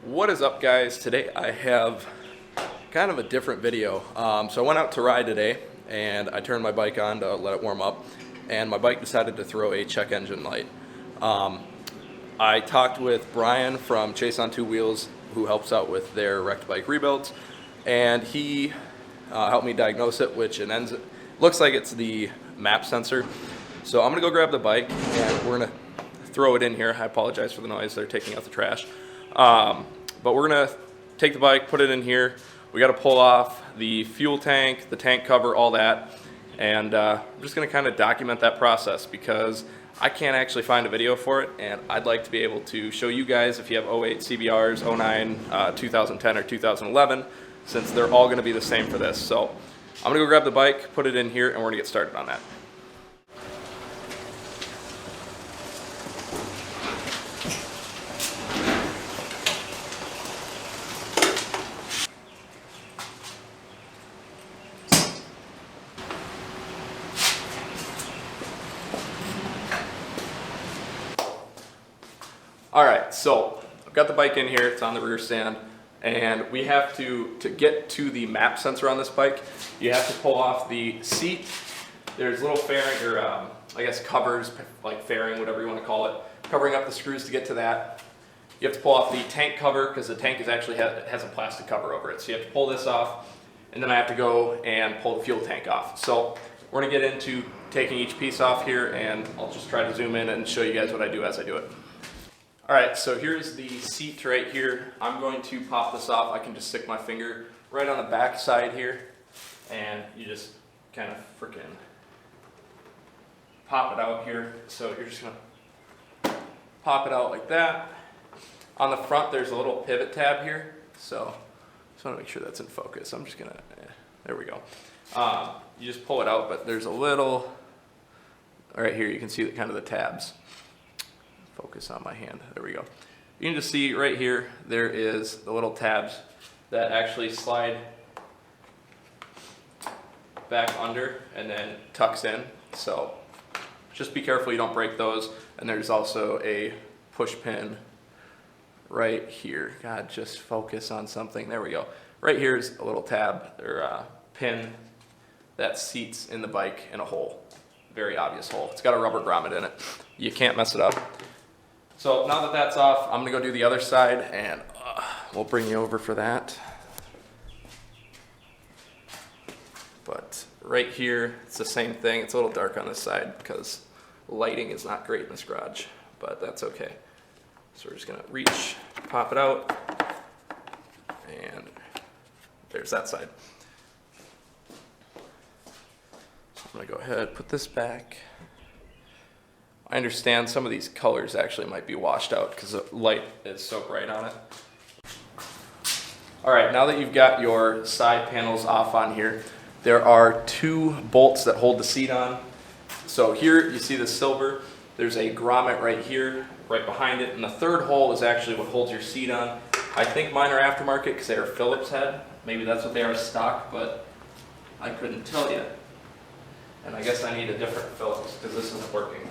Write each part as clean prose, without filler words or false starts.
What is up, guys? Today I have kind of a different video. So I went out to ride today and I turned my bike on to let it warm up, and my bike decided to throw a check engine light. I talked with Brian from Chase on Two Wheels, who helps out with their wrecked bike rebuilds, and he helped me diagnose it, which looks like it's the map sensor. So I'm gonna go grab the bike and we're gonna throw it in here. I apologize for the noise, they're taking out the trash. But we're gonna take the bike, put it in here. We gotta pull off the fuel tank, the tank cover, all that. And I'm just gonna kind of document that process because I can't actually find a video for it, and I'd like to be able to show you guys if you have 08 CBRs, 09, 2010, or 2011, since they're all gonna be the same for this. So I'm gonna go grab the bike, put it in here, and we're gonna get started on that. All right, so I've got the bike in here, it's on the rear stand, and we have to get to the map sensor on this bike, you have to pull off the seat. There's little fairing, or I guess covers, like fairing, whatever you want to call it, covering up the screws to get to that. You have to pull off the tank cover, because the tank has a plastic cover over it. So you have to pull this off, and then I have to go and pull the fuel tank off. So we're gonna get into taking each piece off here, and I'll just try to zoom in and show you guys what I do as I do it. All right, so here's the seat right here. I'm going to pop this off. I can just stick my finger right on the back side here, and you just kind of freaking pop it out here. So you're just gonna pop it out like that. On the front, there's a little pivot tab here. So just wanna make sure that's in focus. I'm just gonna, there we go. You just pull it out, but there's a little, right here, you can see kind of the tabs. Focus on my hand, there we go. You can just see right here, there is the little tabs that actually slide back under and then tucks in. So just be careful you don't break those. And there's also a push pin right here. God, just focus on something, there we go. Right here is a little tab, or pin that seats in the bike in a hole. Very obvious hole. It's got a rubber grommet in it. You can't mess it up. So now that that's off, I'm gonna go do the other side, and we'll bring you over for that. But right here, it's the same thing. It's a little dark on this side because lighting is not great in this garage, but that's okay. So we're just gonna reach, pop it out, and there's that side. So I'm gonna go ahead, put this back. I understand some of these colors actually might be washed out because the light is so bright on it. All right, now that you've got your side panels off on here, there are two bolts that hold the seat on. So here you see the silver, there's a grommet right here, right behind it, and the third hole is actually what holds your seat on. I think mine are aftermarket because they are Phillips head. Maybe that's what they are stock, but I couldn't tell you. And I guess I need a different Phillips because this isn't working.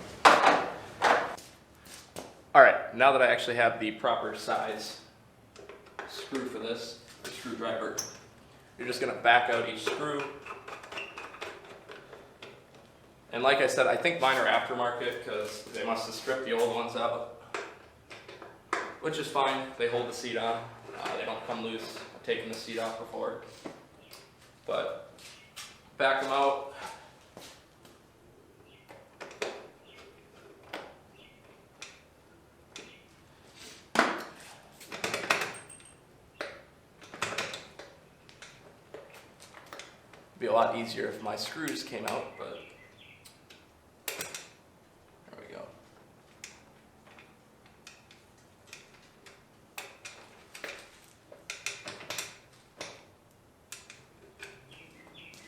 All right, now that I actually have the proper size screw for this, the screwdriver, you're just gonna back out each screw. And like I said, I think mine are aftermarket because they must have stripped the old ones out, which is fine. They hold the seat on. They don't come loose. I've taken the seat off before. But back them out. Be a lot easier if my screws came out, but there we go.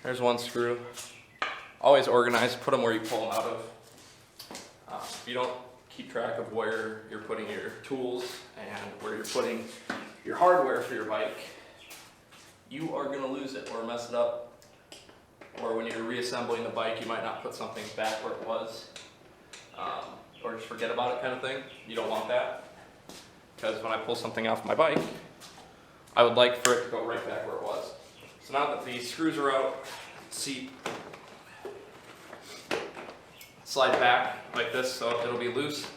There's one screw. Always organized, put them where you pull them out of. If you don't keep track of where you're putting your tools and where you're putting your hardware for your bike, you are gonna lose it or mess it up. Or when you're reassembling the bike, you might not put something back where it was, or just forget about it kind of thing. You don't want that. because when I pull something off my bike, I would like for it to go right back where it was. So now that the screws are out, seat slide back like this, so it'll be loose,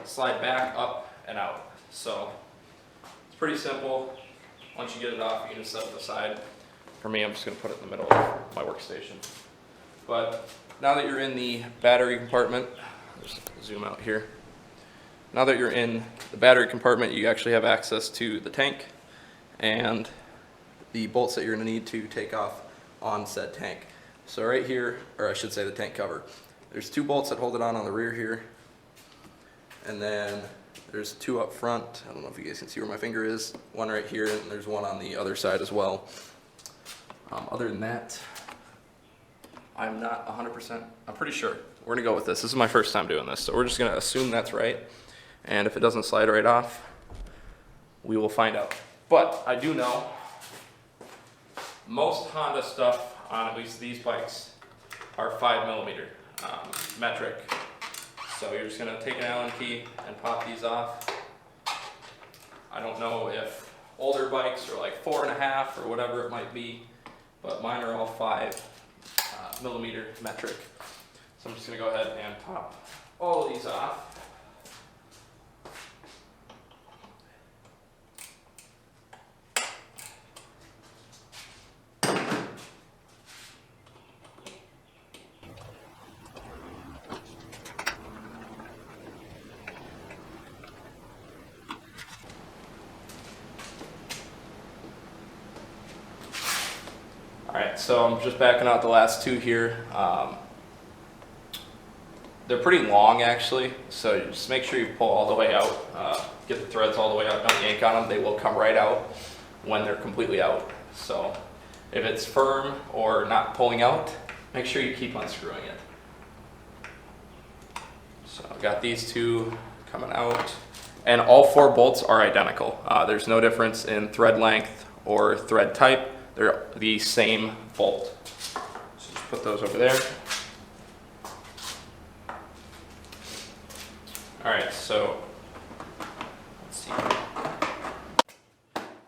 slide back, up, and out. So it's pretty simple. Once you get it off, you can just set it aside. For me, I'm just going to put it in the middle of my workstation. But now that you're in the battery compartment, just zoom out here. Now that you're in the battery compartment, you actually have access to the tank and the bolts that you're going to need to take off on said tank. So right here, or I should say the tank cover, there's 2 bolts that hold it on the rear here, and then there's 2 up front. I don't know if you guys can see where my finger is. 1 right here, and there's 1 on the other side as well. Other than that, I'm not 100%, I'm pretty sure. We're gonna go with this. This is my first time doing this, so we're just gonna assume that's right. And if it doesn't slide right off, we will find out. But I do know most Honda stuff on at least these bikes are 5mm metric. So you're just gonna take an Allen key and pop these off. I don't know if older bikes are like 4.5 or whatever it might be, but mine are all 5mm metric. So I'm just gonna go ahead and pop all of these off. Alright, so I'm just backing out the last 2 here. They're pretty long actually, so you just make sure you pull all the way out, get the threads all the way out, don't yank on them, they will come right out when they're completely out. So if it's firm or not pulling out, make sure you keep unscrewing it. So I've got these 2 coming out, and all 4 bolts are identical. There's no difference in thread length or thread type. They're the same bolt. So just put those over there. All right, so let's see.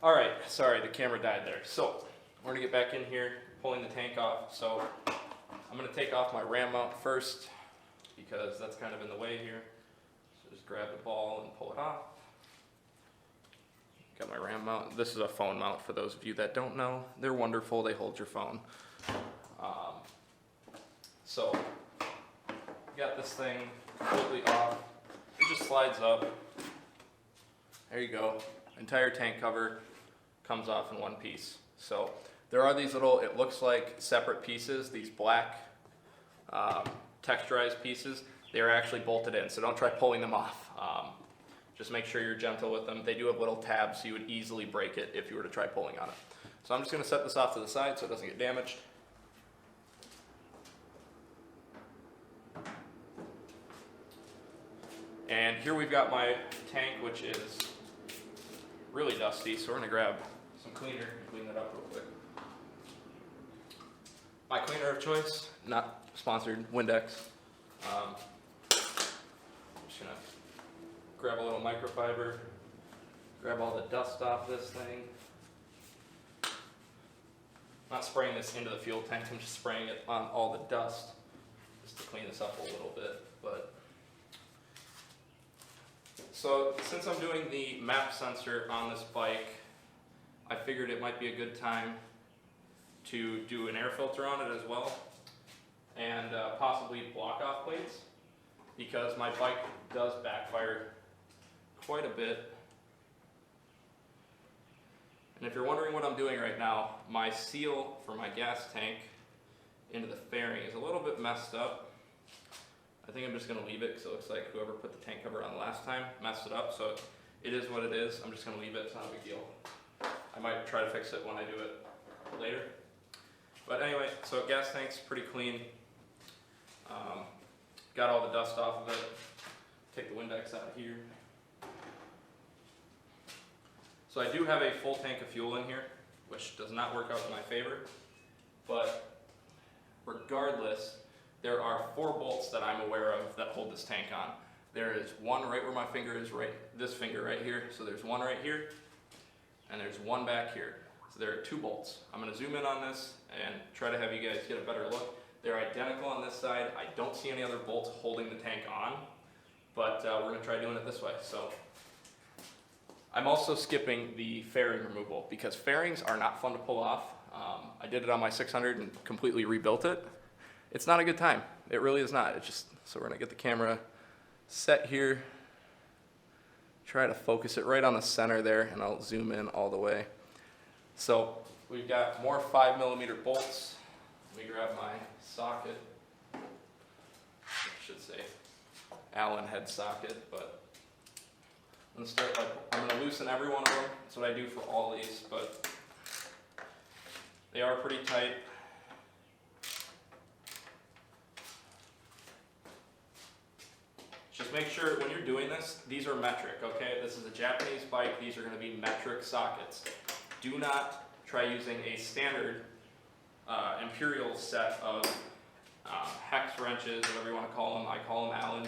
All right, sorry, the camera died there. So we're gonna get back in here, pulling the tank off. So I'm gonna take off my ram mount first because that's kind of in the way here. So just grab the ball and pull it off. Got my ram mount. This is a phone mount for those of you that don't know. They're wonderful, they hold your phone. So got this thing completely off. It just slides up. There you go. Entire tank cover comes off in one piece. So there are these little, it looks like separate pieces, these black texturized pieces. They are actually bolted in, so don't try pulling them off. Just make sure you're gentle with them. They do have little tabs, so you would easily break it if you were to try pulling on it. So I'm just going to set this off to the side so it doesn't get damaged. And here we've got my tank, which is really dusty, so we're going to grab some cleaner and clean that up real quick. My cleaner of choice, not sponsored, Windex. I'm just going to grab a little microfiber, grab all the dust off this thing. I'm not spraying this into the fuel tank, I'm just spraying it on all the dust just to clean this up a little bit. So since I'm doing the map sensor on this bike, I figured it might be a good time to do an air filter on it as well, and possibly block off plates, because my bike does backfire quite a bit. And if you're wondering what I'm doing right now, my seal for my gas tank into the fairing is a little bit messed up. I think I'm just going to leave it because it looks like whoever put the tank cover on last time messed it up, so it is what it is. I'm just going to leave it, it's not a big deal. I might try to fix it when I do it later. But anyway, so gas tank's pretty clean. Got all the dust off of it. Take the Windex out of here. So I do have a full tank of fuel in here, which does not work out in my favor. But regardless, there are 4 bolts that I'm aware of that hold this tank on. There is one right where my finger is, right, this finger right here. So there's one right here, and there's one back here. So there are 2 bolts. I'm gonna zoom in on this and try to have you guys get a better look. They're identical on this side. I don't see any other bolts holding the tank on, but we're gonna try doing it this way. So I'm also skipping the fairing removal because fairings are not fun to pull off. I did it on my 600 and completely rebuilt it. It's not a good time. It really is not. It's just, so we're gonna get the camera set here. Try to focus it right on the center there, and I'll zoom in all the way. So we've got more 5mm bolts. Let me grab my socket. I should say Allen head socket, but I'm gonna start I'm gonna loosen every one of them. That's what I do for all these, but they are pretty tight. Just make sure when you're doing this, these are metric, okay? This is a Japanese bike. These are gonna be metric sockets. Do not try using a standard imperial set of hex wrenches, whatever you want to call them. I call them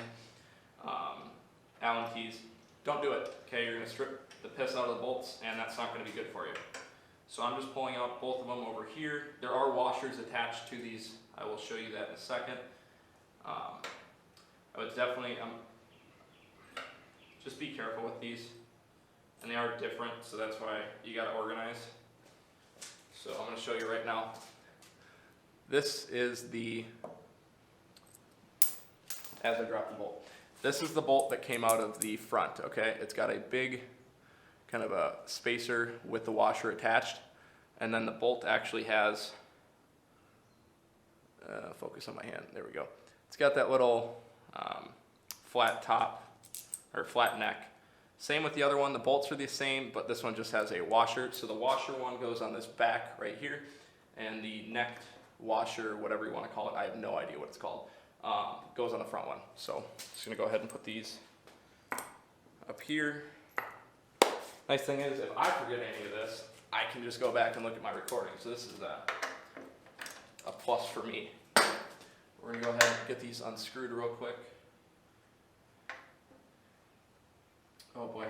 Allen keys. Don't do it, okay? You're going to strip the piss out of the bolts, and that's not going to be good for you. So I'm just pulling out both of them over here. There are washers attached to these. I will show you that in a second. I would definitely just be careful with these, and they are different, so that's why you got to organize. So I'm going to show you right now. This is the, as I drop the bolt, this is the bolt that came out of the front, okay? It's got a big kind of a spacer with the washer attached, and then the bolt actually has, focus on my hand, there we go. It's got that little flat top, or flat neck. Same with the other one, the bolts are the same, but this one just has a washer. So the washer one goes on this back right here, and the neck washer, whatever you want to call it, I have no idea what it's called, goes on the front one. So I'm just gonna go ahead and put these up here. Nice thing is, if I forget any of this, I can just go back and look at my recording. So this is a plus for me. We're gonna go ahead and get these unscrewed real quick. Oh boy.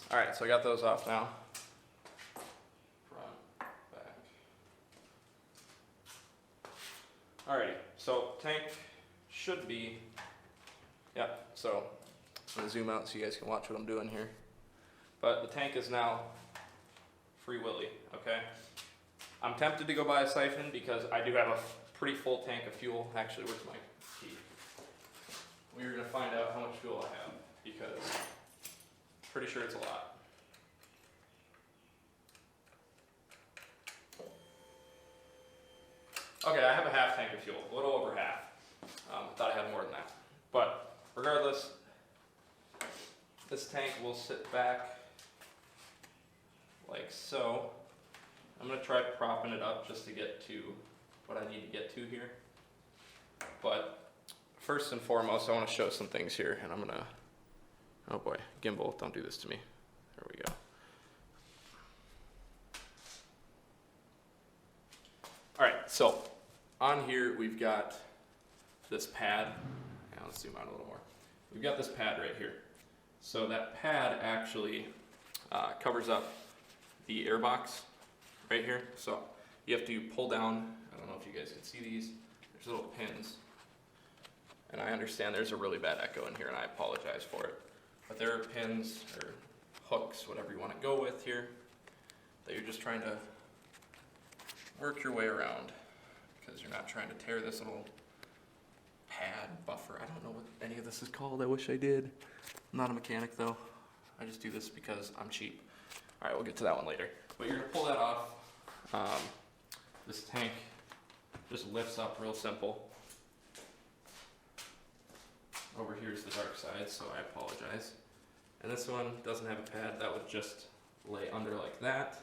All right, so I got those off now. Front, back. Alrighty, so tank should be, yeah, so I'm gonna zoom out so you guys can watch what I'm doing here. But the tank is now free willy, okay? I'm tempted to go buy a siphon because I do have a pretty full tank of fuel. Actually, where's my key? We're gonna find out how much fuel I have because pretty sure it's a lot. Okay, I have a half tank of fuel, a little over half. Thought I had more than that. But regardless, this tank will sit back like so. I'm gonna try propping it up just to get to what I need to get to here. But first and foremost, I wanna show some things here, and I'm gonna, oh boy, gimbal, don't do this to me. There we go. All right, so on here we've got this pad. Now let's zoom out a little more. We've got this pad right here. So that pad actually covers up the air box right here. So you have to pull down, I don't know if you guys can see these, there's little pins. And I understand there's a really bad echo in here, and I apologize for it. But there are pins or hooks, whatever you want to go with here, that you're just trying to work your way around because you're not trying to tear this little pad buffer. I don't know what any of this is called. I wish I did. I'm not a mechanic though. I just do this because I'm cheap. All right, we'll get to that one later. But you're gonna pull that off. This tank just lifts up real simple. Over here is the dark side, so I apologize. And this one doesn't have a pad. That would just lay under like that.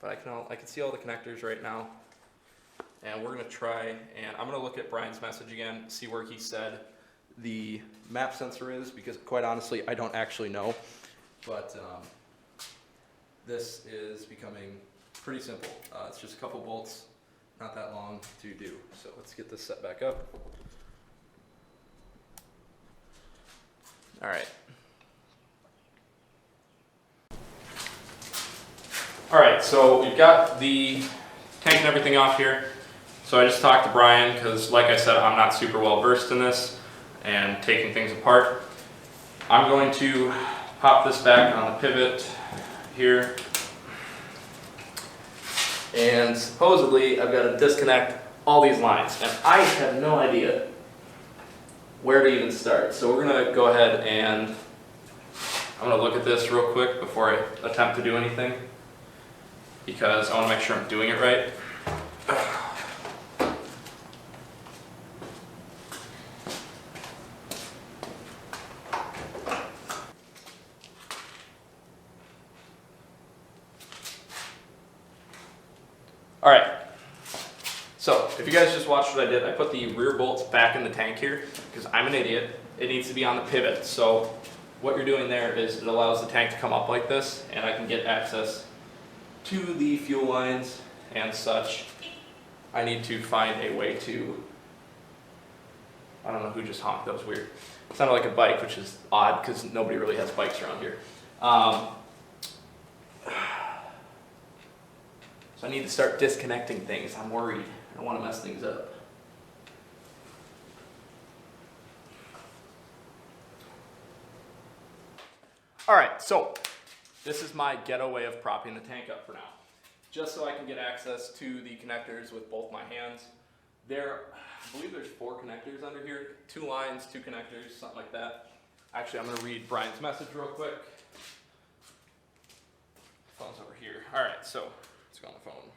But I can see all the connectors right now. and we're gonna try, and I'm gonna look at Brian's message again, see where he said the map sensor is, because quite honestly, I don't actually know. But this is becoming pretty simple. It's just a couple bolts, not that long to do. So let's get this set back up. All right. All right, so we've got the tank and everything off here. So I just talked to Brian because, like I said, I'm not super well versed in this and taking things apart. I'm going to pop this back on the pivot here. And supposedly I've got to disconnect all these lines. And I have no idea where to even start. So we're going to go ahead and I'm going to look at this real quick before I attempt to do anything, because I want to make sure I'm doing it right. All right, so if you guys just watched what I did, I put the rear bolts back in the tank here because I'm an idiot. It needs to be on the pivot. So what you're doing there is it allows the tank to come up like this, and I can get access to the fuel lines and such. I need to find a way to, I don't know who just honked, that was weird. It sounded like a bike, which is odd because nobody really has bikes around here. So I need to start disconnecting things. I'm worried. I don't want to mess things up. All right, so this is my ghetto way of propping the tank up for now, just so I can get access to the connectors with both my hands. I believe there's 4 connectors under here, 2 lines, 2 connectors, something like that. Actually, I'm going to read Brian's message real quick. Phone's over here. All right, so let's go on the phone.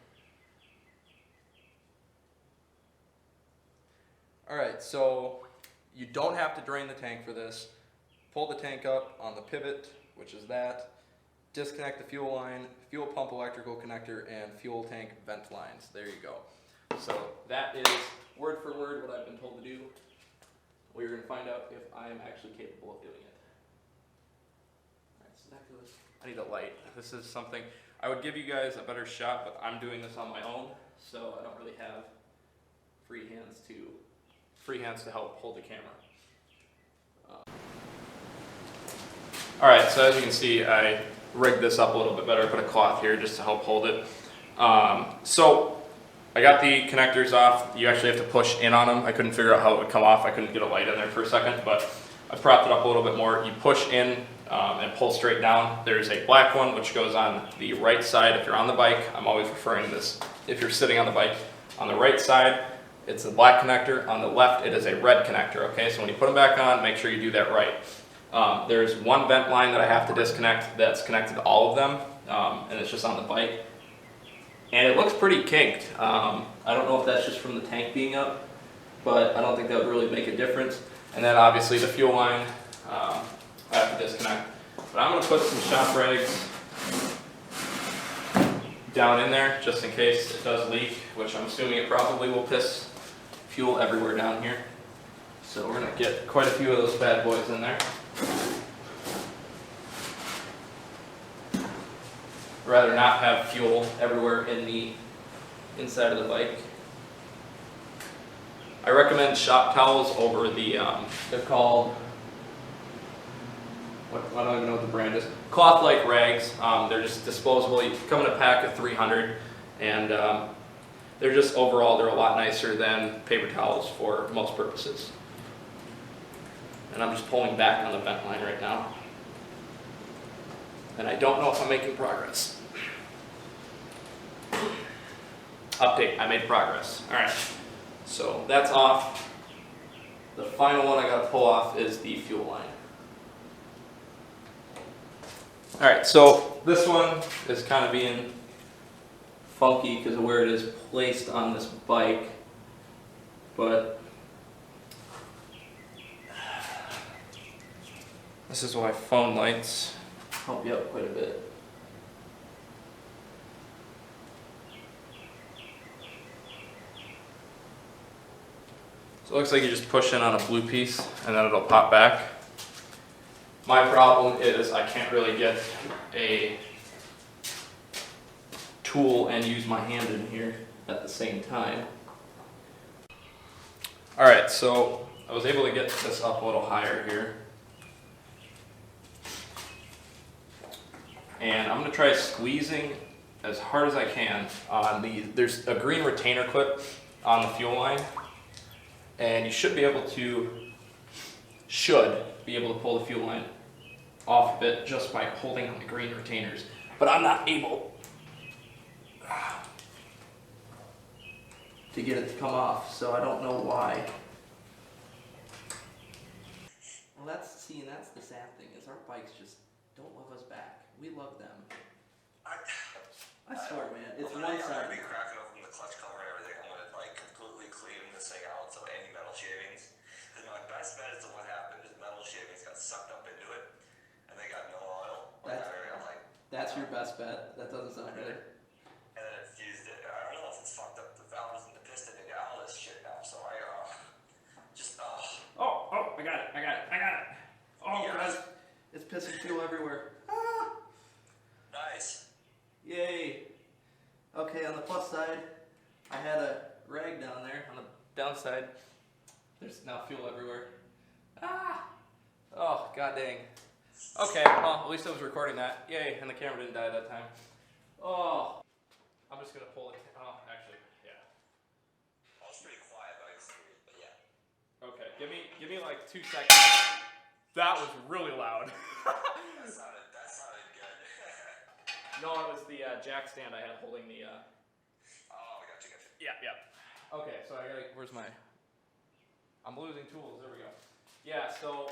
All right, so you don't have to drain the tank for this. Pull the tank up on the pivot, which is that. Disconnect the fuel line, fuel pump electrical connector, and fuel tank vent lines. There you go. So that is word for word what I've been told to do. We're going to find out if I am actually capable of doing it. All right, so that goes. I need a light. This is something I would give you guys a better shot, but I'm doing this on my own, so I don't really have free hands to help hold the camera. All right, so as you can see, I rigged this up a little bit better. I put a cloth here just to help hold it. So I got the connectors off. You actually have to push in on them. I couldn't figure out how it would come off. I couldn't get a light in there for a second, but I propped it up a little bit more. You push in and pull straight down. There's a black one which goes on the right side if you're on the bike. I'm always referring to this if you're sitting on the bike. On the right side, it's a black connector. On the left, it is a red connector, okay? So when you put them back on, make sure you do that right. There's one vent line that I have to disconnect that's connected to all of them, and it's just on the bike. And it looks pretty kinked. I don't know if that's just from the tank being up, but I don't think that would really make a difference. And then obviously the fuel line, I have to disconnect. But I'm gonna put some shop rags down in there just in case it does leak, which I'm assuming it probably will piss fuel everywhere down here. So we're gonna get quite a few of those bad boys in there. Rather not have fuel everywhere in the inside of the bike. I recommend shop towels over the, they're called, I don't even know what the brand is. Cloth-like rags. They're just disposable. You come in a pack of 300, and they're just overall, they're a lot nicer than paper towels for most purposes. And I'm just pulling back on the vent line right now. And I don't know if I'm making progress. Update, I made progress. All right, so that's off. The final one I gotta pull off is the fuel line. All right, so this one is kind of being funky because of where it is placed on this bike, but this is why phone lights help you out quite a bit. So it looks like you just push in on a blue piece and then it'll pop back. My problem is I can't really get a tool and use my hand in here at the same time. All right, so I was able to get this up a little higher here. And I'm gonna try squeezing as hard as I can on there's a green retainer clip on the fuel line, and you should be able to pull the fuel line off of it just by holding on the green retainers. But I'm not able to get it to come off, so I don't know why. Well, that's the sad thing, is our bikes just don't love us back. We love them. I swear, man, it's one side. I'm gonna be cracking open the clutch cover and everything. I'm gonna like completely clean this thing out, so any metal shavings. And my best bet is to what happened is metal shavings got sucked up into it, and they got no oil. That's your best bet. That doesn't sound good. And then it fused it. I don't know if it's fucked up the valves and the piston and all this shit now. So I Oh, I got it. Oh, yes. God. It's pissing fuel everywhere. Ah. Nice. Yay. Okay, on the plus side, I had a rag down there. On the downside, there's now fuel everywhere. Ah. Oh, god dang. Okay, well, at least I was recording that. Yay, and the camera didn't die that time. Oh. I'm just gonna pull it. Oh, actually, yeah. I was pretty quiet, but yeah. Okay, give me like 2 seconds. That was really loud. that sounded good. No, it was the jack stand I had holding the. Oh, gotcha. Yeah. Okay, so I gotta. Where's my? I'm losing tools. There we go. Yeah, so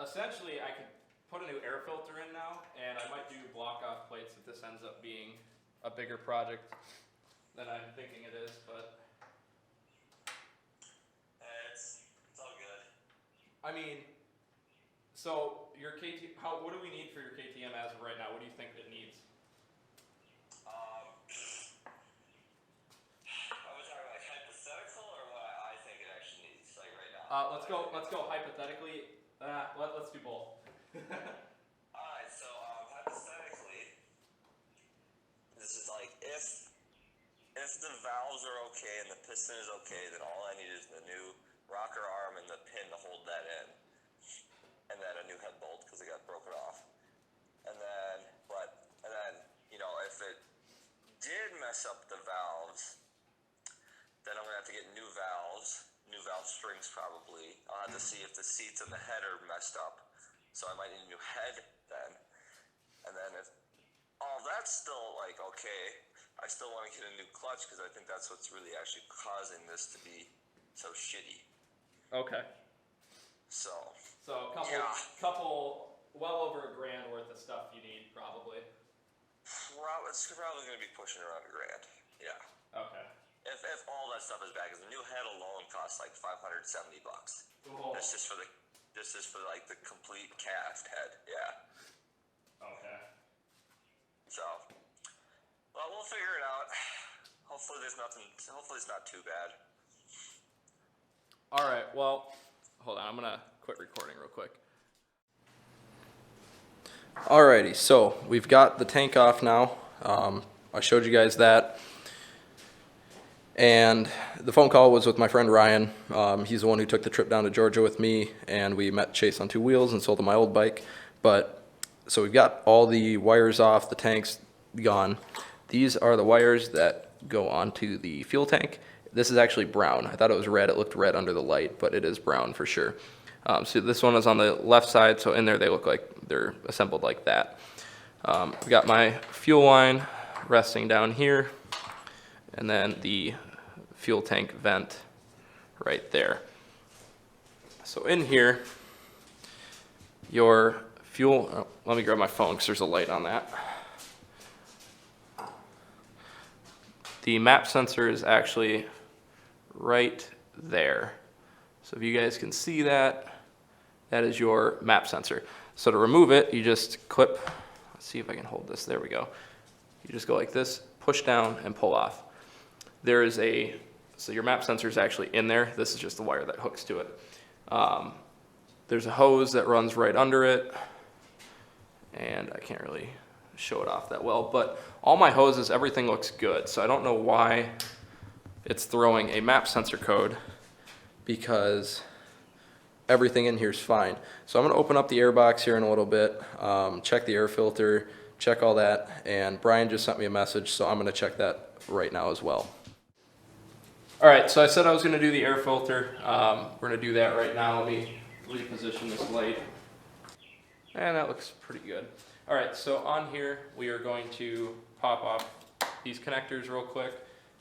essentially I could put a new air filter in now, and I might do block off plates if this ends up being a bigger project than I'm thinking it is, but. It's all good. I mean, so your what do we need for your KTM as of right now? What do you think it needs? Are we talking like hypothetical or what I think it actually needs, like right now? Let's go hypothetically. Let's do both. Alright, so hypothetically, this is like if the valves are okay and the piston is okay, then all I need is the new rocker arm and the pin to hold that in, and then a new head bolt because it got broken off. And then if it did mess up the valves, then I'm gonna have to get new valve strings probably. I'll have to see if the seats and the head are messed up, so I might need a new head then. And then if all that's still like okay, I still want to get a new clutch because I think that's what's really actually causing this to be so shitty. Okay. So a couple, well over $1,000 worth of stuff you need probably. It's probably going to be pushing around $1,000. Yeah. Okay. If all that stuff is back, because the new head alone costs like $570. Oh. This is for like the complete cast head. Yeah. Okay. So, well, we'll figure it out. Hopefully it's not too bad. All right. Well, hold on. I'm gonna quit recording real quick. Alrighty, so we've got the tank off now. I showed you guys that. And the phone call was with my friend Ryan. He's the one who took the trip down to Georgia with me, and we met Chase on 2 wheels and sold him my old bike. So we've got all the wires off, the tank's gone. These are the wires that go onto the fuel tank. This is actually brown. I thought it was red. It looked red under the light, but it is brown for sure. So this one is on the left side, so in there they look like they're assembled like that. We got my fuel line resting down here, and then the fuel tank vent right there. So in here, your fuel, let me grab my phone because there's a light on that. The map sensor is actually right there. So if you guys can see that, that is your map sensor. So to remove it, you just clip, let's see if I can hold this, there we go. You just go like this, push down and pull off. There is a So your map sensor is actually in there. This is just the wire that hooks to it. There's a hose that runs right under it, and I can't really show it off that well, but all my hoses, everything looks good. So I don't know why it's throwing a map sensor code, because everything in here is fine. So I'm going to open up the air box here in a little bit, check the air filter, check all that, and Brian just sent me a message, so I'm going to check that right now as well. All right, so I said I was going to do the air filter. We're going to do that right now. Let me reposition this light. And that looks pretty good. All right, so on here, we are going to pop off these connectors real quick,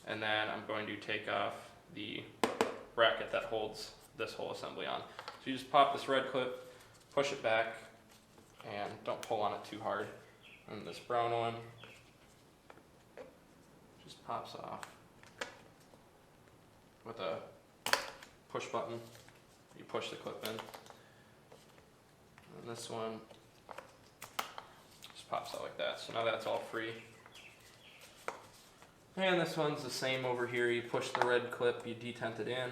and then I'm going to take off the bracket that holds this whole assembly on. So you just pop this red clip, push it back, and don't pull on it too hard. And this brown one just pops off with a push button. You push the clip in. And this one just pops out like that. So now that's all free. And this one's the same over here. You push the red clip, you detent it in,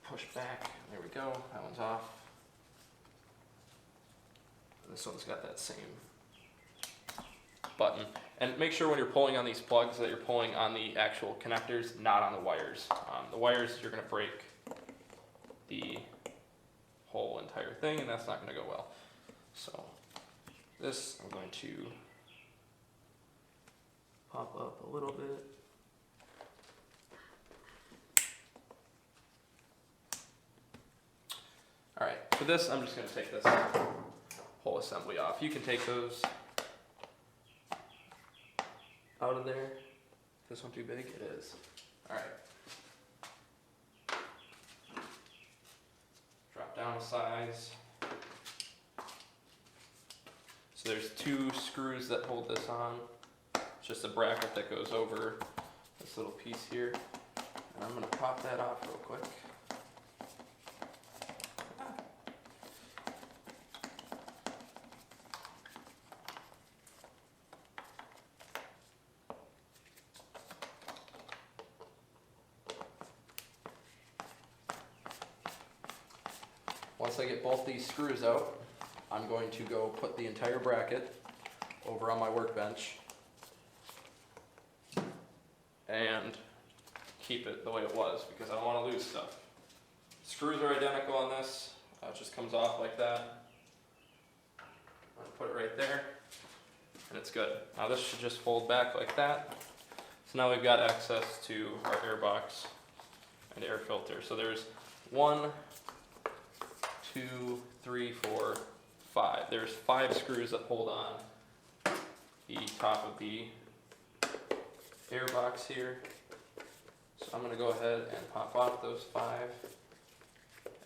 push back, there we go, that one's off. This one's got that same button. And make sure when you're pulling on these plugs that you're pulling on the actual connectors, not on the wires. The wires, you're going to break the whole entire thing, and that's not going to go well. So this I'm going to pop up a little bit. All right, for this I'm just going to take this whole assembly off. You can take those out of there. This one too big? It is. All right. Drop down a size. So there's two screws that hold this on. It's just a bracket that goes over this little piece here. And I'm going to pop that off real quick. Once I get both these screws out, I'm going to go put the entire bracket over on my workbench and keep it the way it was, because I don't want to lose stuff. Screws are identical on this. It just comes off like that. I'm going to put it right there, and it's good. Now this should just fold back like that. So now we've got access to our air box and air filter. So there's 1, 2, 3, 4, 5. There's 5 screws that hold on the top of the air box here. So I'm going to go ahead and pop off those 5.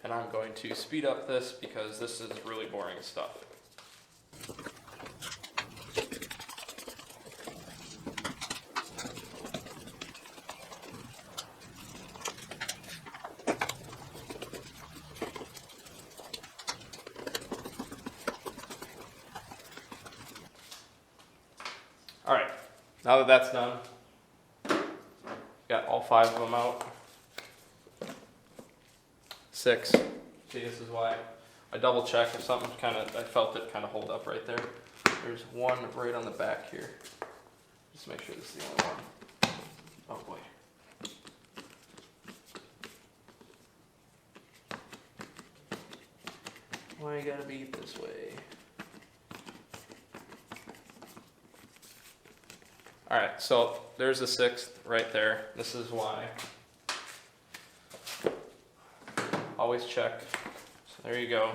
And I'm going to speed up this because this is really boring stuff. All right, now that that's done, got all 5 of them out. 6. See, this is why I double check if something I felt it kind of hold up right there. There's one right on the back here. Just make sure this is the only one. Oh boy. Why you gotta be this way? All right, so there's the 6th right there. This is why. Always check. So there you go.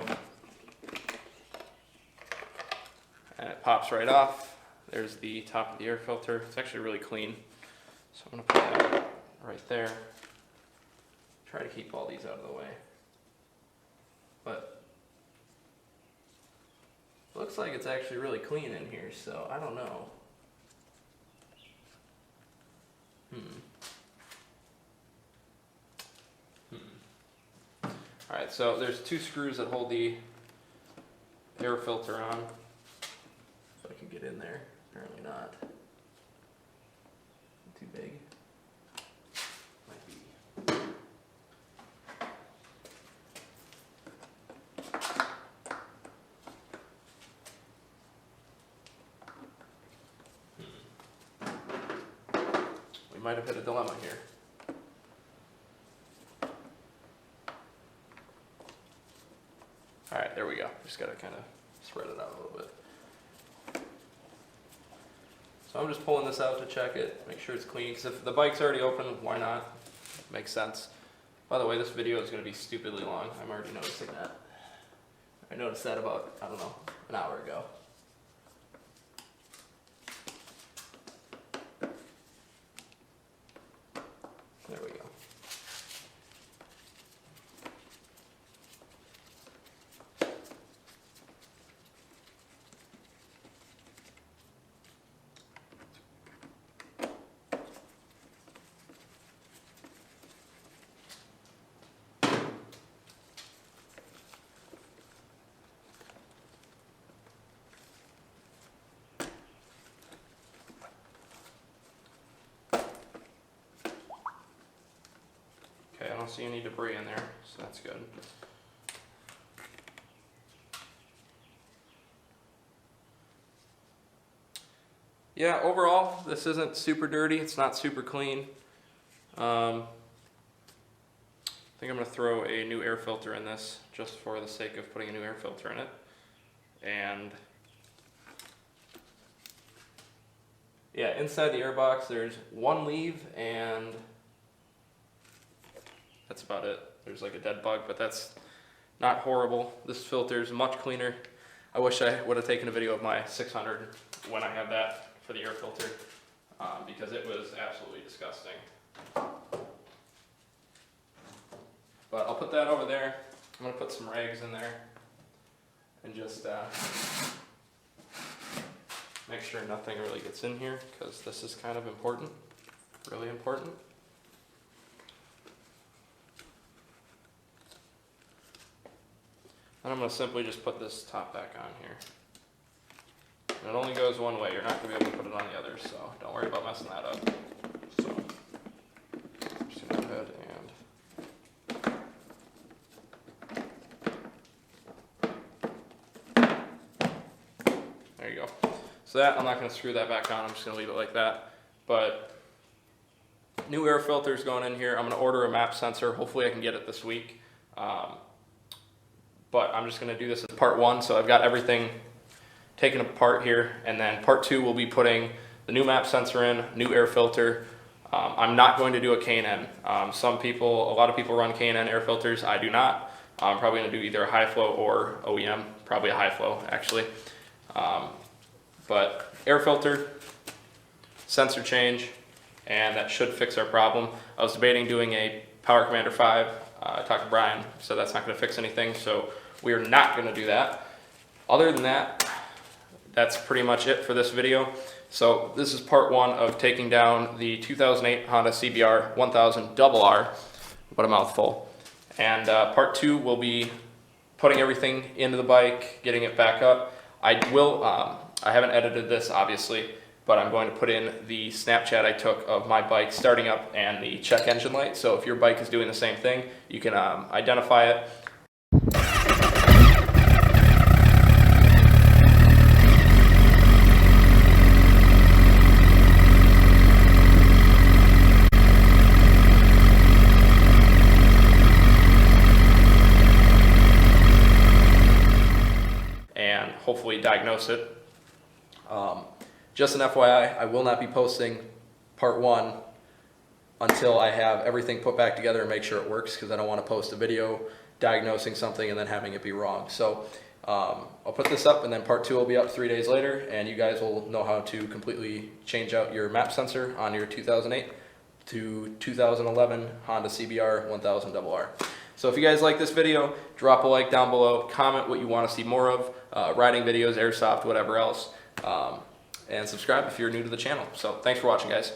And it pops right off. There's the top of the air filter. It's actually really clean. So I'm gonna put that right there. Try to keep all these out of the way. But it looks like it's actually really clean in here, so I don't know. Alright, so there's 2 screws that hold the air filter on. If I can get in there. Apparently not. Too big. Might be. might have hit a dilemma here. All right, there we go. Just gotta kind of spread it out a little bit. So I'm just pulling this out to check it, make sure it's clean, because if the bike's already open, why not? Makes sense. By the way, this video is going to be stupidly long. I'm already noticing that. I noticed that about, I don't know, an hour ago. There we go. Okay, I don't see any debris in there, so that's good. Yeah, overall, this isn't super dirty. It's not super clean. I think I'm going to throw a new air filter in this just for the sake of putting a new air filter in it. And yeah, inside the air box there's one leave and that's about it. There's like a dead bug, but that's not horrible. This filter is much cleaner. I wish I would have taken a video of my 600 when I had that for the air filter because it was absolutely disgusting. But I'll put that over there. I'm going to put some rags in there and just make sure nothing really gets in here because this is kind of important, really important. And I'm going to simply just put this top back on here. And it only goes one way. You're not going to be able to put it on the other, so don't worry about messing that up. So, I'm just going to go ahead and... There you go. So that, I'm not going to screw that back on. I'm just going to leave it like that. But new air filters going in here. I'm going to order a map sensor. Hopefully I can get it this week. But I'm just going to do this as part one. So I've got everything taken apart here. And then part two will be putting the new map sensor in, new air filter. I'm not going to do a K&N. A lot of people run K&N air filters. I do not. I'm probably going to do either a high flow or OEM. Probably a high flow, actually. But air filter, sensor change, and that should fix our problem. I was debating doing a Power Commander 5. I talked to Brian, so that's not going to fix anything, so we are not going to do that. Other than that, that's pretty much it for this video. So this is part one of taking down the 2008 Honda CBR1000RR. What a mouthful. And part two will be putting everything into the bike, getting it back up. I haven't edited this obviously, but I'm going to put in the Snapchat I took of my bike starting up and the check engine light. So if your bike is doing the same thing, you can identify it. And hopefully diagnose it. Just an FYI, I will not be posting part one until I have everything put back together and make sure it works, because I don't want to post a video diagnosing something and then having it be wrong. So I'll put this up and then part two will be up 3 days later, and you guys will know how to completely change out your map sensor on your 2008 to 2011 Honda CBR1000RR. So if you guys like this video, drop a like down below, comment what you want to see more of, riding videos, airsoft, whatever else. And subscribe if you're new to the channel. So thanks for watching, guys.